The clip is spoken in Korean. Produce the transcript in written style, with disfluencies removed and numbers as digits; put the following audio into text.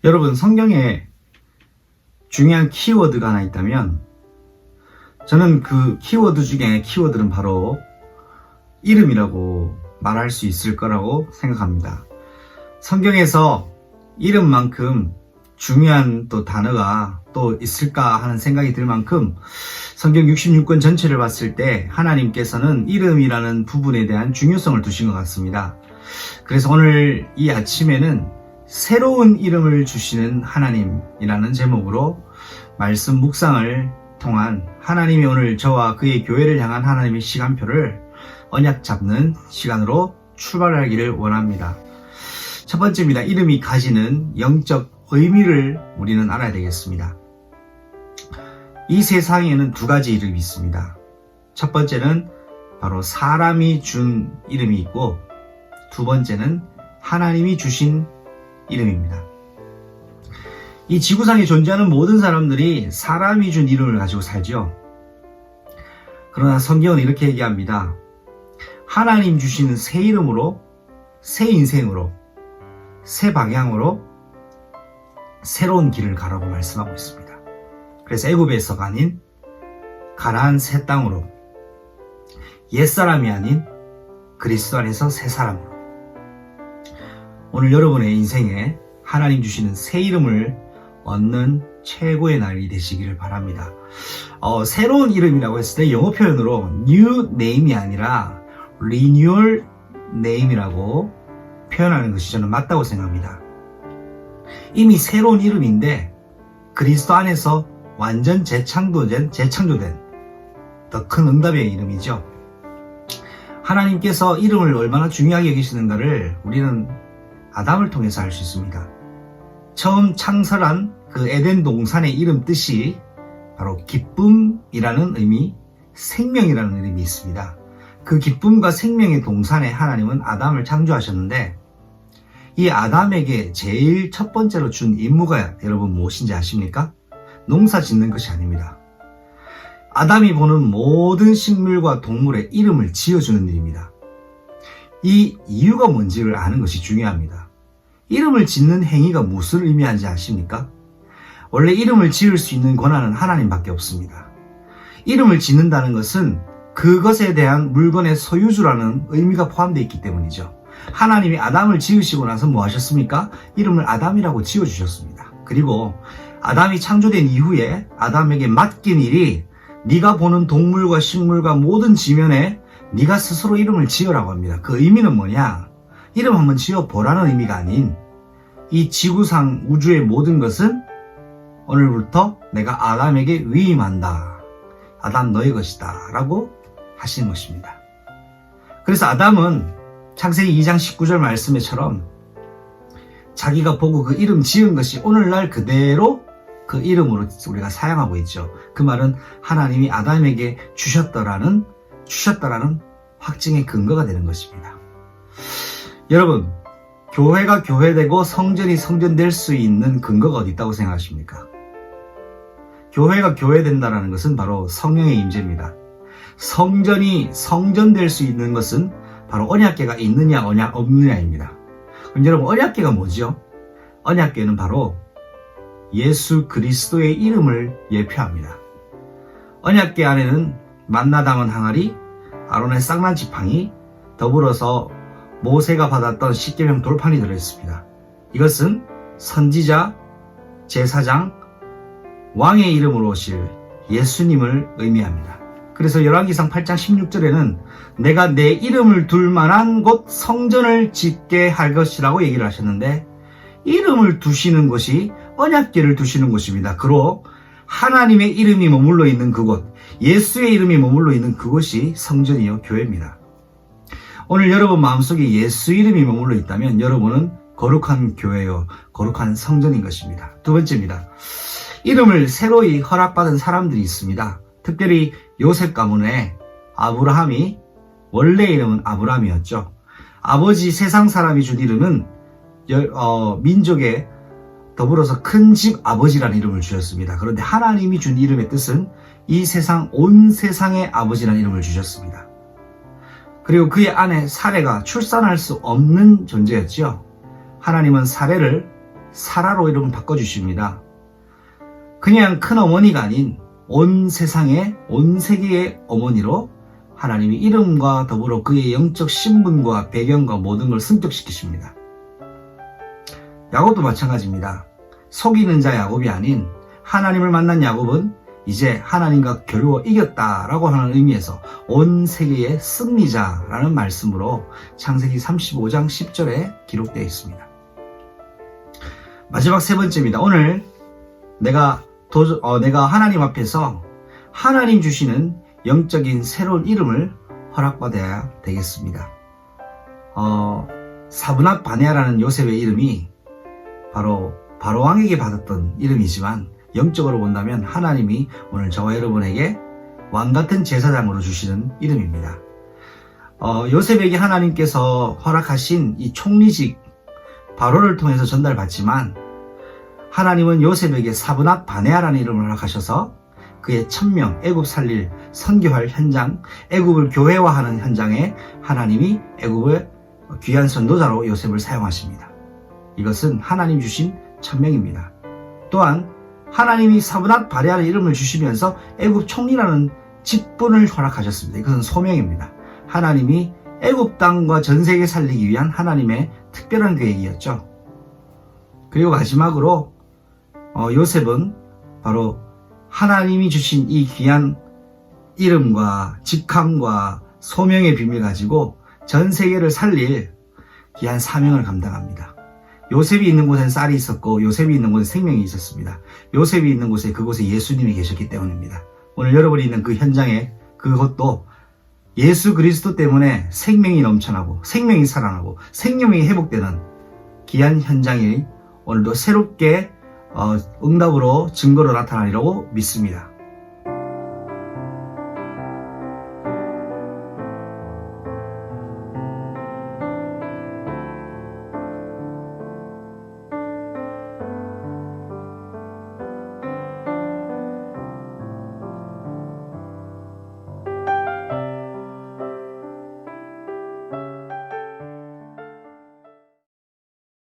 여러분, 성경에 중요한 키워드가 하나 있다면 저는 그 키워드 중에 키워드는 바로 이름이라고 말할 수 있을 거라고 생각합니다. 성경에서 이름만큼 중요한 또 단어가 또 있을까 하는 생각이 들 만큼 성경 66권 전체를 봤을 때 하나님께서는 이름이라는 부분에 대한 중요성을 두신 것 같습니다. 그래서 오늘 이 아침에는 새로운 이름을 주시는 하나님이라는 제목으로 말씀 묵상을 통한 하나님이 오늘 저와 그의 교회를 향한 하나님의 시간표를 언약 잡는 시간으로 출발하기를 원합니다. 첫 번째입니다. 이름이 가지는 영적 의미를 우리는 알아야 되겠습니다. 이 세상에는 두 가지 이름이 있습니다. 첫 번째는 바로 사람이 준 이름이 있고, 두 번째는 하나님이 주신 이름입니다. 이 지구상에 존재하는 모든 사람들이 사람이 준 이름을 가지고 살죠. 그러나 성경은 이렇게 얘기합니다. 하나님 주시는 새 이름으로, 새 인생으로, 새 방향으로 새로운 길을 가라고 말씀하고 있습니다. 그래서 애굽에서가 아닌 가나안 새 땅으로, 옛사람이 아닌 그리스도 안에서 새 사람으로, 오늘 여러분의 인생에 하나님 주시는 새 이름을 얻는 최고의 날이 되시기를 바랍니다. 새로운 이름이라고 했을 때 영어 표현으로 new name이 아니라 renewal name이라고 표현하는 것이 저는 맞다고 생각합니다. 이미 새로운 이름인데 그리스도 안에서 완전 재창조된 더 큰 응답의 이름이죠. 하나님께서 이름을 얼마나 중요하게 여기시는가를 우리는 아담을 통해서 알 수 있습니다. 처음 창설한 그 에덴 동산의 이름 뜻이 바로 기쁨이라는 의미, 생명이라는 이름이 있습니다. 그 기쁨과 생명의 동산에 하나님은 아담을 창조하셨는데, 이 아담에게 제일 첫 번째로 준 임무가 여러분 무엇인지 아십니까? 농사 짓는 것이 아닙니다. 아담이 보는 모든 식물과 동물의 이름을 지어주는 일입니다. 이 이유가 뭔지를 아는 것이 중요합니다. 이름을 짓는 행위가 무엇을 의미하는지 아십니까? 원래 이름을 지을 수 있는 권한은 하나님밖에 없습니다. 이름을 짓는다는 것은 그것에 대한 물건의 소유주라는 의미가 포함되어 있기 때문이죠. 하나님이 아담을 지으시고 나서 뭐 하셨습니까? 이름을 아담이라고 지어주셨습니다. 그리고 아담이 창조된 이후에 아담에게 맡긴 일이 네가 보는 동물과 식물과 모든 지면에 네가 스스로 이름을 지으라고 합니다. 그 의미는 뭐냐? 이름 한번 지어보라는 의미가 아닌, 이 지구상 우주의 모든 것은 오늘부터 내가 아담에게 위임한다. 아담 너의 것이다 라고 하시는 것입니다. 그래서 아담은 창세기 2장 19절 말씀에처럼 자기가 보고 그 이름 지은 것이 오늘날 그대로 그 이름으로 우리가 사용하고 있죠. 그 말은 하나님이 아담에게 주셨다라는 확증의 근거가 되는 것입니다. 여러분, 교회가 교회되고 성전이 성전될 수 있는 근거가 어디 있다고 생각하십니까? 교회가 교회된다는 것은 바로 성령의 임재입니다. 성전이 성전될 수 있는 것은 바로 언약궤가 있느냐 없느냐입니다. 그럼 여러분, 언약궤가 뭐죠? 언약궤는 바로 예수 그리스도의 이름을 예표합니다. 언약궤 안에는 만나 담은 항아리, 아론의 쌍난 지팡이, 더불어서 모세가 받았던 십계명 돌판이 들어있습니다. 이것은 선지자, 제사장, 왕의 이름으로 오실 예수님을 의미합니다. 그래서 열왕기상 8장 16절에는 내가 내 이름을 둘 만한 곳 성전을 짓게 할 것이라고 얘기를 하셨는데, 이름을 두시는 곳이 언약궤를 두시는 곳입니다. 그로 하나님의 이름이 머물러 있는 그곳, 예수의 이름이 머물러 있는 그곳이 성전이요 교회입니다. 오늘 여러분 마음속에 예수 이름이 머물러 있다면 여러분은 거룩한 교회요, 거룩한 성전인 것입니다. 두 번째입니다. 이름을 새로이 허락받은 사람들이 있습니다. 특별히 요셉 가문에 아브라함이, 원래 이름은 아브라함이었죠. 아버지 세상 사람이 준 이름은 민족의 더불어서 큰 집 아버지라는 이름을 주셨습니다. 그런데 하나님이 준 이름의 뜻은 이 세상, 온 세상의 아버지라는 이름을 주셨습니다. 그리고 그의 아내 사레가 출산할 수 없는 존재였죠. 하나님은 사레를 사라로 이름을 바꿔주십니다. 그냥 큰 어머니가 아닌 온 세상의, 온 세계의 어머니로 하나님이 이름과 더불어 그의 영적 신분과 배경과 모든 걸 승격시키십니다. 야곱도 마찬가지입니다. 속이는 자 야곱이 아닌 하나님을 만난 야곱은 이제 하나님과 겨루어 이겼다라고 하는 의미에서 온 세계의 승리자라는 말씀으로 창세기 35장 10절에 기록되어 있습니다. 마지막 세 번째입니다. 오늘 내가 하나님 앞에서 하나님 주시는 영적인 새로운 이름을 허락받아야 되겠습니다. 사브낫 바네아라는 요셉의 이름이 바로 바로왕에게 받았던 이름이지만 영적으로 본다면 하나님이 오늘 저와 여러분에게 왕같은 제사장으로 주시는 이름입니다. 요셉에게 하나님께서 허락하신 이 총리직 바로를 통해서 전달받지만 하나님은 요셉에게 사브낫 바네아라는 이름을 허락하셔서 그의 천명 애굽 살릴 선교할 현장, 애굽을 교회화하는 현장에 하나님이 애굽의 귀한 선도자로 요셉을 사용하십니다. 이것은 하나님 주신 천명입니다. 또한 하나님이 사브낫 바네아라는 이름을 주시면서 애굽 총리라는 직분을 허락하셨습니다. 이것은 소명입니다. 하나님이 애굽 땅과 전 세계 살리기 위한 하나님의 특별한 계획이었죠. 그리고 마지막으로 요셉은 바로 하나님이 주신 이 귀한 이름과 직함과 소명의 비밀을 가지고 전 세계를 살릴 귀한 사명을 감당합니다. 요셉이 있는 곳엔 쌀이 있었고 요셉이 있는 곳에 생명이 있었습니다. 요셉이 있는 곳에 그곳에 예수님이 계셨기 때문입니다. 오늘 여러분이 있는 그 현장에 그것도 예수 그리스도 때문에 생명이 넘쳐나고 생명이 살아나고 생명이 회복되는 귀한 현장이 오늘도 새롭게 응답으로 증거로 나타나리라고 믿습니다.